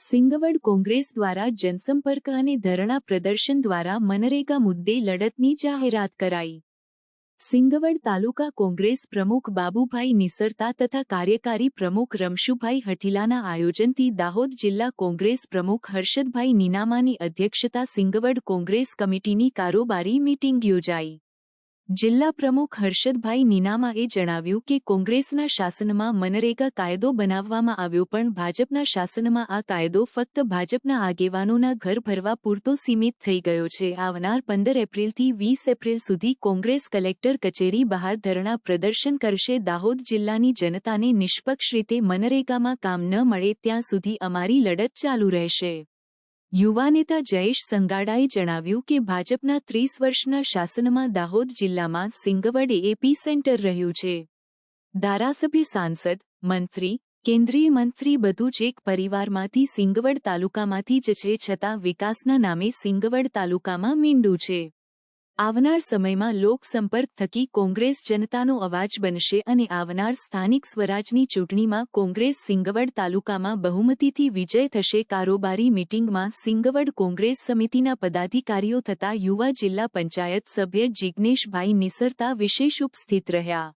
સિંગવડ કોંગ્રેસ દ્વારા જનસંપર્ક અને ધરણા પ્રદર્શન દ્વારા મનરેગા મુદ્દે લડતની જાહેરાત કરાઈ। સિંગવડ તાલુકા કોંગ્રેસ પ્રમુખ બાબુભાઈ નિસરતા તથા કાર્યકારી પ્રમુખ રમશુભાઈ હઠીલાના આયોજનથી દાહોદ જિલ્લા કોંગ્રેસ પ્રમુખ હર્ષદભાઈ નીનામાની અધ્યક્ષતા સિંગવડ કોંગ્રેસ કમિટીની કારોબારી મીટિંગ યોજાઈ। જિલ્લા પ્રમુખ હર્ષદભાઈ નીનામાએ જણાવ્યું કે કોંગ્રેસના શાસનમાં મનરેગા કાયદો બનાવવામાં આવ્યો, પણ ભાજપના શાસનમાં આ કાયદો ફક્ત ભાજપના આગેવાનોના ઘર ભરવા પૂરતો સીમિત થઈ ગયો છે। આવનાર 15 એપ્રિલથી 20 એપ્રિલ સુધી કોંગ્રેસ કલેક્ટર કચેરી બહાર ધરણા પ્રદર્શન કરશે। દાહોદ જિલ્લાની જનતાને નિષ્પક્ષ રીતે મનરેગામાં કામ ન મળે ત્યાં સુધી અમારી લડત ચાલુ રહેશે। યુવા નેતા જયેશ સંગાડાએ જણાવ્યું કે ભાજપના 30 વર્ષના શાસનમાં દાહોદ જિલ્લામાં સિંગવડ એપી સેન્ટર રહ્યું છે। ધારાસભ્ય, સાંસદ, મંત્રી, કેન્દ્રીય મંત્રી બધું જ એક પરિવારમાંથી સિંગવડ તાલુકામાંથી જ છે, છતાં વિકાસના નામે સિંગવડ તાલુકામાં મીંડું છે। આવનાર સમયમાં લોકસંપર્ક થકી કોંગ્રેસ જનતાનો અવાજ બનશે અને આવનાર સ્થાનિક સ્વરાજની ચૂંટણીમાં કોંગ્રેસ સિંગવડ તાલુકામાં બહુમતીથી વિજય થશે। કારોબારી મીટિંગમાં સિંગવડ કોંગ્રેસ સમિતિના પદાધિકારીઓ તથા યુવા જિલ્લા પંચાયત સભ્ય જિગ્નેશભાઈ નિસરતા વિશેષ ઉપસ્થિત રહ્યા।